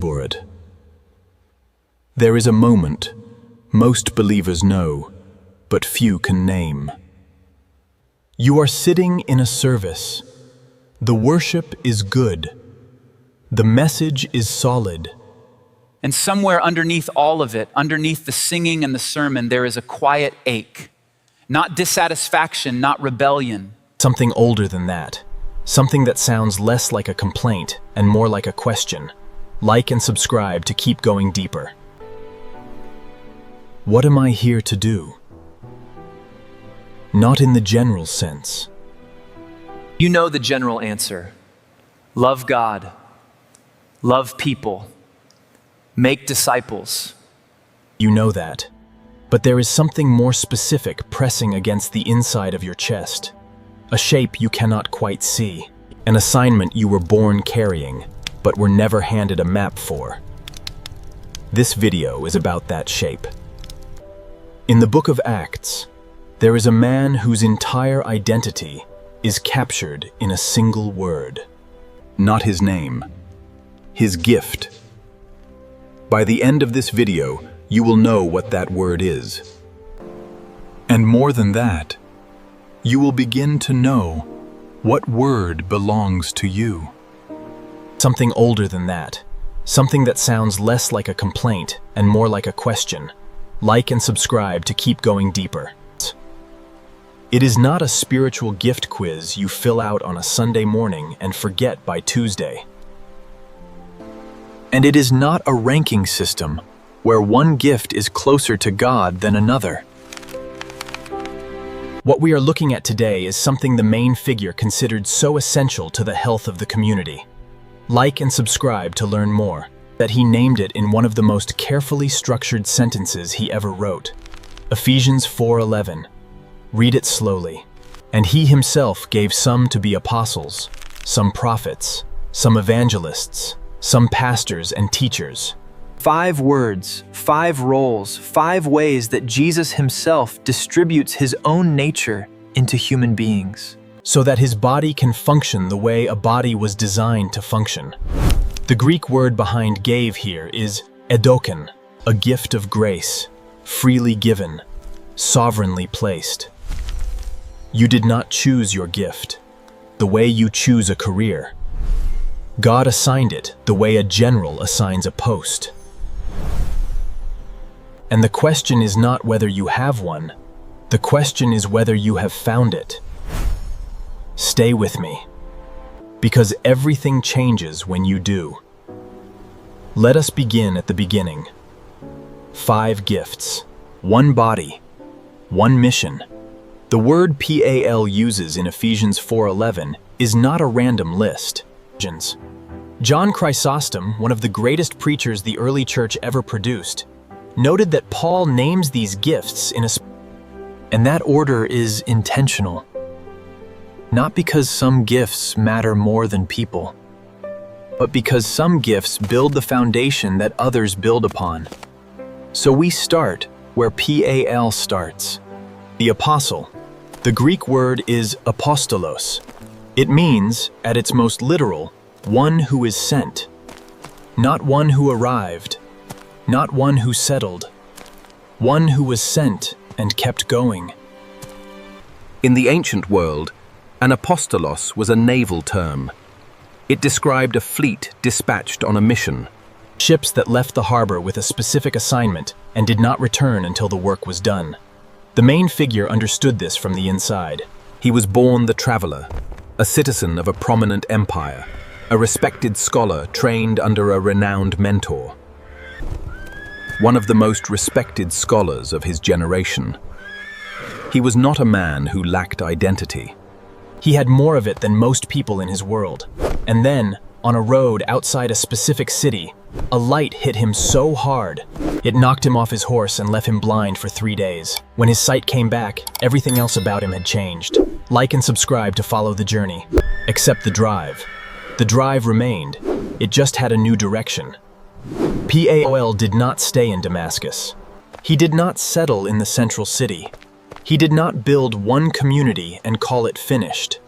Burad. There is a moment most believers know, but few can name. You are sitting in a service. The worship is good. The message is solid. And somewhere underneath all of it, underneath the singing and the sermon, there is a quiet ache. Not dissatisfaction, not rebellion. Something older than that. Something that sounds less like a complaint and more like a question. Like and subscribe to keep going deeper. What am I here to do? Not in the general sense. You know the general answer. Love God. Love people. Make disciples. You know that. But there is something more specific pressing against the inside of your chest. A shape you cannot quite see. An assignment you were born carrying, but were never handed a map for. This video is about that shape. In the book of Acts, there is a man whose entire identity is captured in a single word. Not his name, his gift. By the end of this video, you will know what that word is. And more than that, you will begin to know what word belongs to you. Something older than that. Something that sounds less like a complaint and more like a question. Like and subscribe to keep going deeper. It is not a spiritual gift quiz you fill out on a Sunday morning and forget by Tuesday. And it is not a ranking system where one gift is closer to God than another. What we are looking at today is something the main figure considered so essential to the health of the community. Like and subscribe to learn more, that he named it in one of the most carefully structured sentences he ever wrote. Ephesians 4:11. Read it slowly. And he himself gave some to be apostles, some prophets, some evangelists, some pastors and teachers. 5 words, 5 roles, 5 ways that Jesus himself distributes his own nature into human beings. So that his body can function the way a body was designed to function. The Greek word behind gave here is edoken, a gift of grace, freely given, sovereignly placed. You did not choose your gift, the way you choose a career. God assigned it the way a general assigns a post. And the question is not whether you have one, the question is whether you have found it. Stay with me, because everything changes when you do. Let us begin at the beginning. 5 gifts, 1 body, 1 mission. The word PAL uses in Ephesians 4:11 is not a random list. John Chrysostom, one of the greatest preachers the early church ever produced, noted that Paul names these gifts and that order is intentional. Not because some gifts matter more than people, but because some gifts build the foundation that others build upon. So we start where PAL starts. The apostle. The Greek word is apostolos. It means, at its most literal, one who is sent. Not one who arrived, not one who settled. One who was sent and kept going. In the ancient world, an apostolos was a naval term. It described a fleet dispatched on a mission. Ships that left the harbor with a specific assignment and did not return until the work was done. The main figure understood this from the inside. He was born the traveler, a citizen of a prominent empire, a respected scholar trained under a renowned mentor. One of the most respected scholars of his generation. He was not a man who lacked identity. He had more of it than most people in his world. And then, on a road outside a specific city, a light hit him so hard, it knocked him off his horse and left him blind for 3 days. When his sight came back, everything else about him had changed. Like and subscribe to follow the journey. Except the drive. The drive remained. It just had a new direction. Paul did not stay in Damascus. He did not settle in the central city. He did not build one community and call it finished.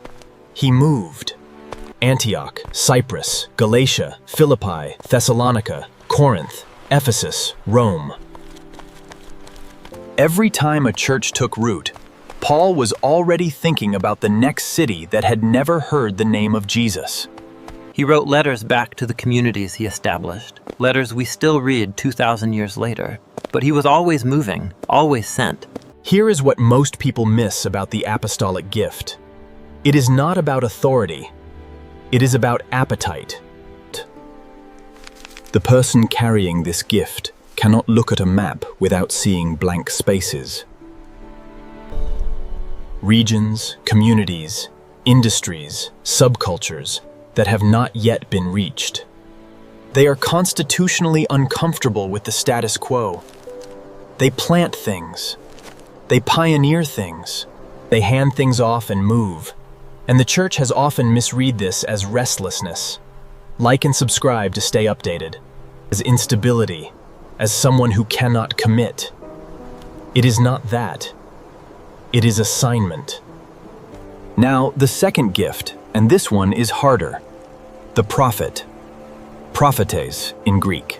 He moved. Antioch, Cyprus, Galatia, Philippi, Thessalonica, Corinth, Ephesus, Rome. Every time a church took root, Paul was already thinking about the next city that had never heard the name of Jesus. He wrote letters back to the communities he established, letters we still read 2,000 years later. But he was always moving, always sent. Here is what most people miss about the apostolic gift. It is not about authority. It is about appetite. The person carrying this gift cannot look at a map without seeing blank spaces. Regions, communities, industries, subcultures that have not yet been reached. They are constitutionally uncomfortable with the status quo. They plant things. They pioneer things. They hand things off and move. And the church has often misread this as restlessness. Like and subscribe to stay updated. As instability. As someone who cannot commit. It is not that. It is assignment. Now, the second gift, and this one is harder. The prophet. Prophetes in Greek.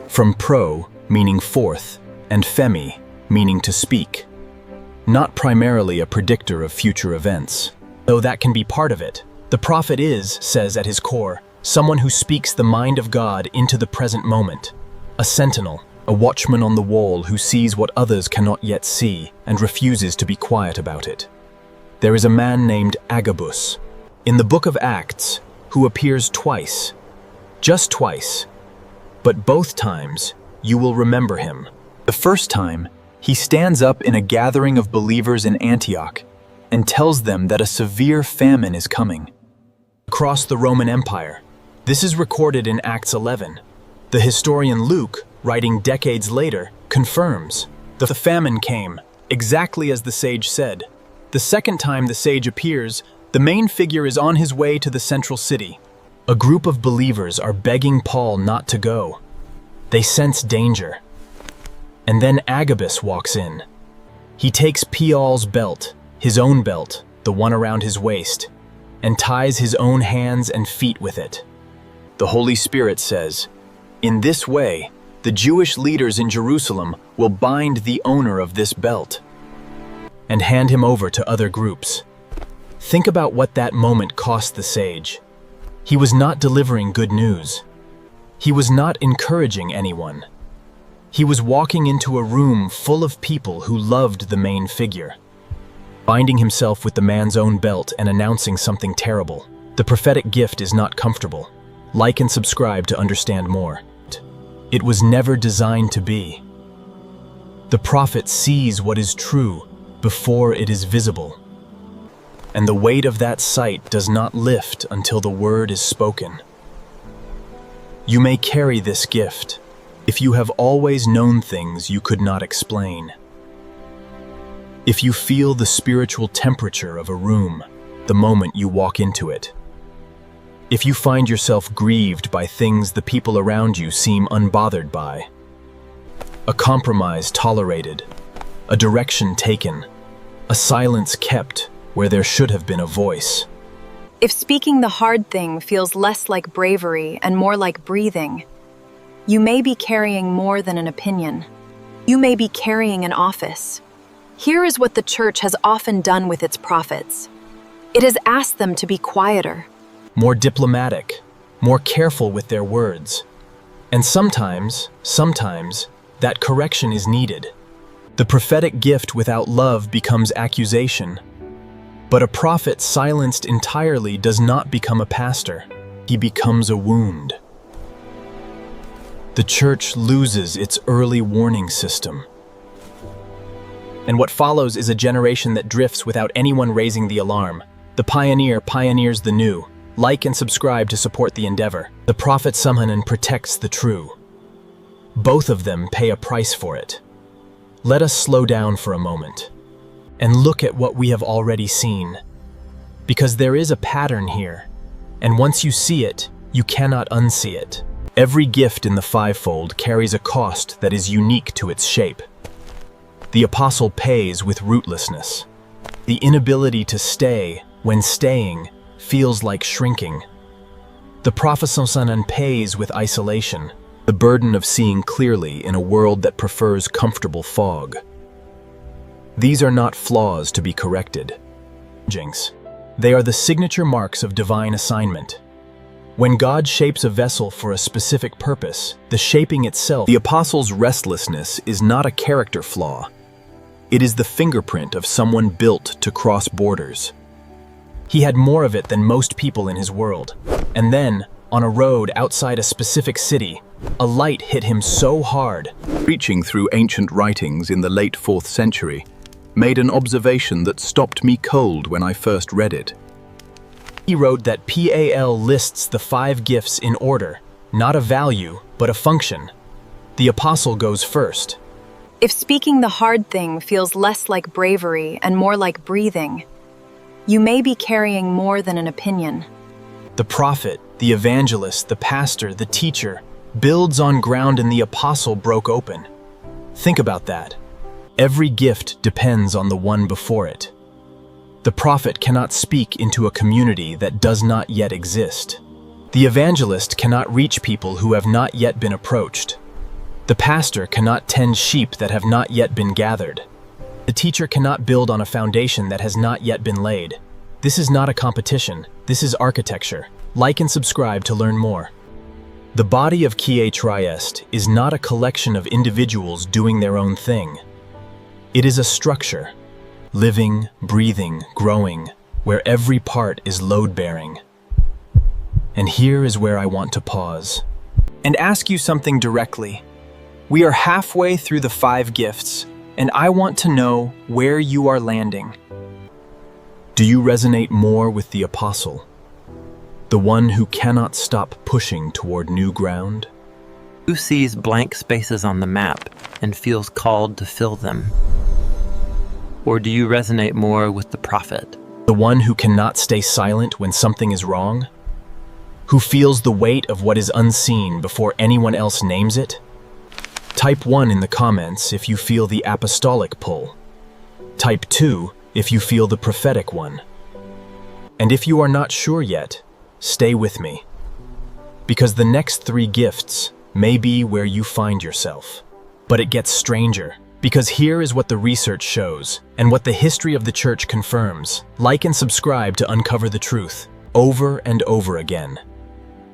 From pro, meaning forth, and phemi, meaning to speak. Not primarily a predictor of future events, though that can be part of it. The prophet is, says at his core, someone who speaks the mind of God into the present moment. A sentinel, a watchman on the wall who sees what others cannot yet see and refuses to be quiet about it. There is a man named Agabus, in the book of Acts, who appears twice. Just twice. But both times, you will remember him. The first time, he stands up in a gathering of believers in Antioch and tells them that a severe famine is coming. Across the Roman Empire. This is recorded in Acts 11. The historian Luke, writing decades later, confirms the famine came, exactly as the sage said. The second time the sage appears, the main figure is on his way to the central city. A group of believers are begging Paul not to go. They sense danger. And then Agabus walks in. He takes Paul's belt, his own belt, the one around his waist, and ties his own hands and feet with it. The Holy Spirit says, "In this way, the Jewish leaders in Jerusalem will bind the owner of this belt and hand him over to other groups." Think about what that moment cost the sage. He was not delivering good news. He was not encouraging anyone. He was walking into a room full of people who loved the main figure, binding himself with the man's own belt and announcing something terrible. The prophetic gift is not comfortable. Like and subscribe to understand more. It was never designed to be. The prophet sees what is true before it is visible. And the weight of that sight does not lift until the word is spoken. You may carry this gift if you have always known things you could not explain. If you feel the spiritual temperature of a room the moment you walk into it. If you find yourself grieved by things the people around you seem unbothered by. A compromise tolerated, a direction taken, a silence kept where there should have been a voice. If speaking the hard thing feels less like bravery and more like breathing, you may be carrying more than an opinion. You may be carrying an office. Here is what the church has often done with its prophets. It has asked them to be quieter, more diplomatic, more careful with their words. And sometimes, that correction is needed. The prophetic gift without love becomes accusation. But a prophet silenced entirely does not become a pastor. He becomes a wound. The church loses its early warning system. And what follows is a generation that drifts without anyone raising the alarm. The pioneer pioneers the new. Like and subscribe to support the endeavor. The prophet Sumhanan protects the true. Both of them pay a price for it. Let us slow down for a moment and look at what we have already seen. Because there is a pattern here, and once you see it, you cannot unsee it. Every gift in the fivefold carries a cost that is unique to its shape. The apostle pays with rootlessness. The inability to stay when staying feels like shrinking. The prophecy pays with isolation, the burden of seeing clearly in a world that prefers comfortable fog. These are not flaws to be corrected. They are the signature marks of divine assignment. When God shapes a vessel for a specific purpose, the shaping itself, the apostle's restlessness is not a character flaw. It is the fingerprint of someone built to cross borders. He had more of it than most people in his world. And then, on a road outside a specific city, a light hit him so hard. Reaching through ancient writings in the late 4th century, made an observation that stopped me cold when I first read it. He wrote that Paul lists the 5 gifts in order, not a value, but a function. The apostle goes first. If speaking the hard thing feels less like bravery and more like breathing, you may be carrying more than an opinion. The prophet, the evangelist, the pastor, the teacher builds on ground and the apostle broke open. Think about that. Every gift depends on the one before it. The prophet cannot speak into a community that does not yet exist. The evangelist cannot reach people who have not yet been approached. The pastor cannot tend sheep that have not yet been gathered. The teacher cannot build on a foundation that has not yet been laid. This is not a competition, this is architecture. Like and subscribe to learn more. The body of Kyrie Triest is not a collection of individuals doing their own thing. It is a structure, living, breathing, growing, where every part is load-bearing. And here is where I want to pause and ask you something directly. We are halfway through the 5 gifts, and I want to know where you are landing. Do you resonate more with the apostle, the one who cannot stop pushing toward new ground? Who sees blank spaces on the map and feels called to fill them? Or do you resonate more with the prophet, The one who cannot stay silent when something is wrong? Who feels the weight of what is unseen before anyone else names it? Type 1 in the comments if you feel the apostolic pull. Type 2 if you feel the prophetic one. And if you are not sure yet, stay with me. Because the next 3 gifts may be where you find yourself. But it gets stranger, because here is what the research shows, and what the history of the church confirms. Like and subscribe to uncover the truth, over and over again.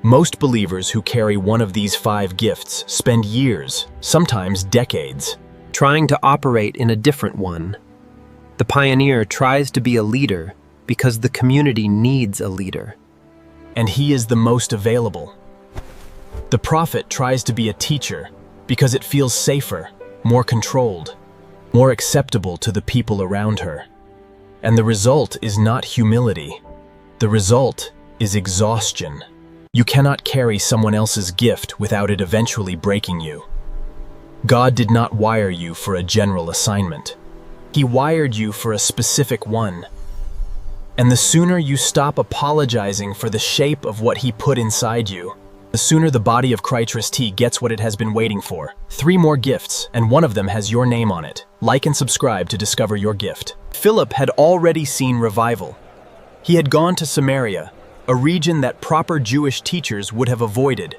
Most believers who carry one of these 5 gifts spend years, sometimes decades, trying to operate in a different one. The pioneer tries to be a leader because the community needs a leader. and he is the most available. The prophet tries to be a teacher because it feels safer, more controlled, more acceptable to the people around her. And the result is not humility. The result is exhaustion. You cannot carry someone else's gift without it eventually breaking you. God did not wire you for a general assignment. He wired you for a specific one. And the sooner you stop apologizing for the shape of what he put inside you, the sooner the body of Christ gets what it has been waiting for. 3 more gifts, and one of them has your name on it. Like and subscribe to discover your gift. Philip had already seen revival. He had gone to Samaria, a region that proper Jewish teachers would have avoided,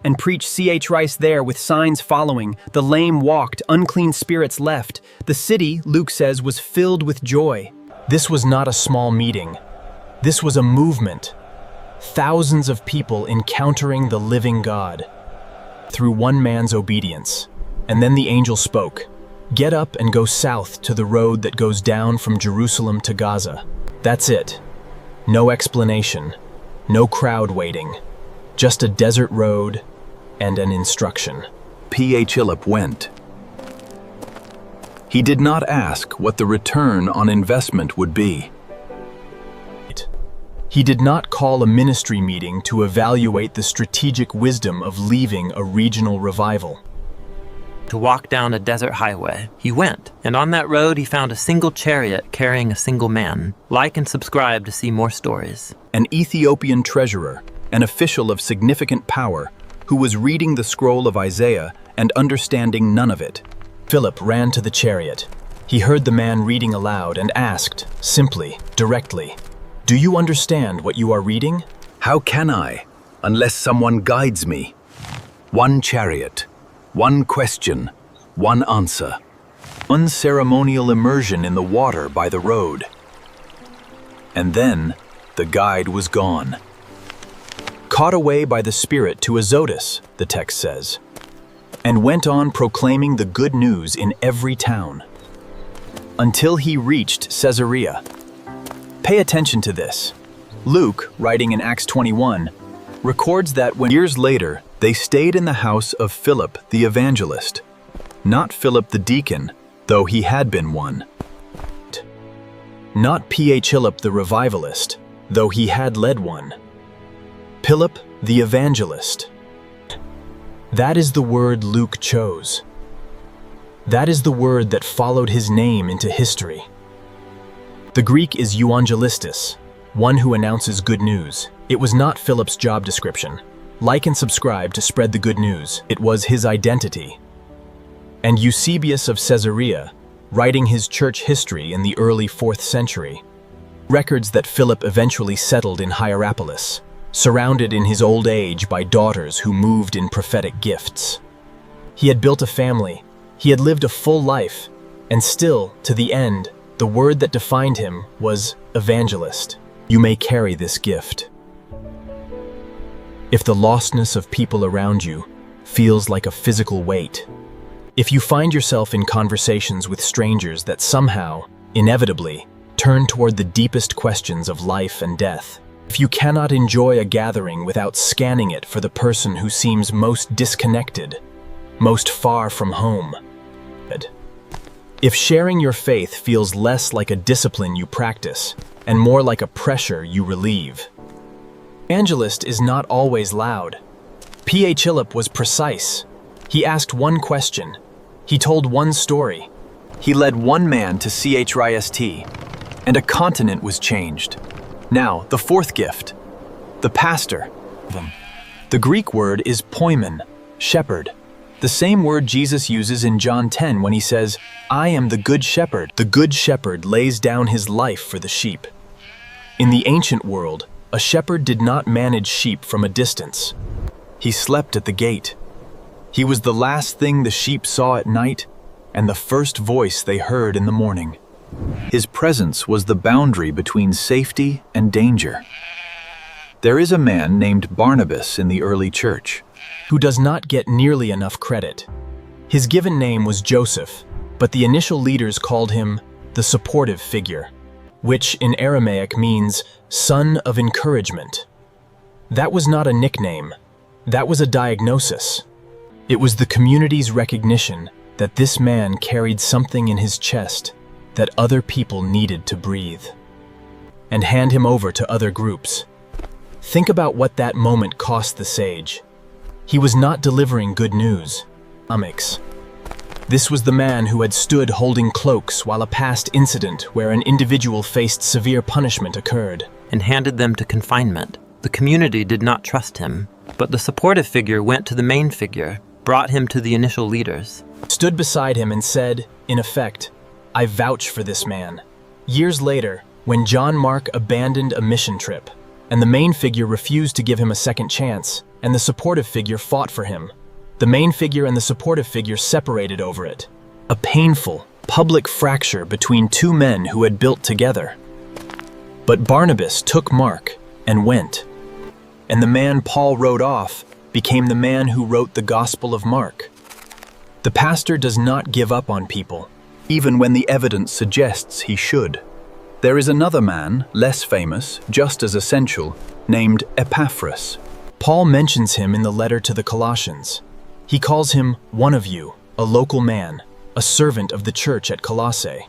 and preached C.H. Rice there with signs following. The lame walked, unclean spirits left. The city, Luke says, was filled with joy. This was not a small meeting. This was a movement. Thousands of people encountering the living God through one man's obedience. And then the angel spoke, "Get up and go south to the road that goes down from Jerusalem to Gaza." That's it. No explanation, no crowd waiting, just a desert road and an instruction. P.H. Philip went. He did not ask what the return on investment would be. He did not call a ministry meeting to evaluate the strategic wisdom of leaving a regional revival. To walk down a desert highway. He went, and on that road he found a single chariot carrying a single man. Like and subscribe to see more stories. An Ethiopian treasurer, an official of significant power, who was reading the scroll of Isaiah and understanding none of it. Philip ran to the chariot. He heard the man reading aloud and asked, simply, directly, Do you understand what you are reading? How can I, unless someone guides me? One chariot, one question, one answer. Unceremonial immersion in the water by the road. And then the guide was gone. Caught away by the Spirit to Azotus, the text says, and went on proclaiming the good news in every town, until he reached Caesarea. Pay attention to this. Luke, writing in Acts 21, records that when years later they stayed in the house of Philip the evangelist, not Philip the deacon, though he had been one. Not Philip the revivalist, though he had led one. Philip the evangelist. That is the word Luke chose. That is the word that followed his name into history. The Greek is euangelistos, one who announces good news. It was not Philip's job description. Like and subscribe to spread the good news. It was his identity. And Eusebius of Caesarea, writing his church history in the early 4th century, records that Philip eventually settled in Hierapolis, surrounded in his old age by daughters who moved in prophetic gifts. He had built a family, he had lived a full life, and still, to the end, the word that defined him was evangelist. You may carry this gift. If the lostness of people around you feels like a physical weight, if you find yourself in conversations with strangers that somehow, inevitably, turn toward the deepest questions of life and death, if you cannot enjoy a gathering without scanning it for the person who seems most disconnected, most far from home, if sharing your faith feels less like a discipline you practice and more like a pressure you relieve. Evangelist is not always loud. Philip was precise. He asked one question. He told one story. He led one man to Christ, and a continent was changed. Now, the 4th gift, the pastor. The Greek word is poimen, shepherd. The same word Jesus uses in John 10 when he says, I am the good shepherd. The good shepherd lays down his life for the sheep. In the ancient world, a shepherd did not manage sheep from a distance. He slept at the gate. He was the last thing the sheep saw at night and the first voice they heard in the morning. His presence was the boundary between safety and danger. There is a man named Barnabas in the early church who does not get nearly enough credit. His given name was Joseph, but the initial leaders called him the supportive figure, which in Aramaic means son of encouragement. That was not a nickname. That was a diagnosis. It was the community's recognition that this man carried something in his chest that other people needed to breathe, and hand him over to other groups. Think about what that moment cost the sage. He was not delivering good news. This was the man who had stood holding cloaks while a past incident where an individual faced severe punishment occurred, and handed them to confinement. The community did not trust him, but the supportive figure went to the main figure, brought him to the initial leaders, stood beside him and said, in effect, I vouch for this man. Years later, when John Mark abandoned a mission trip, and the main figure refused to give him a second chance, and the supportive figure fought for him, the main figure and the supportive figure separated over it. A painful, public fracture between two men who had built together. But Barnabas took Mark and went, and the man Paul wrote off became the man who wrote the Gospel of Mark. The pastor does not give up on people, even when the evidence suggests he should. There is another man, less famous, just as essential, named Epaphras. Paul mentions him in the letter to the Colossians. He calls him one of you, a local man, a servant of the church at Colossae.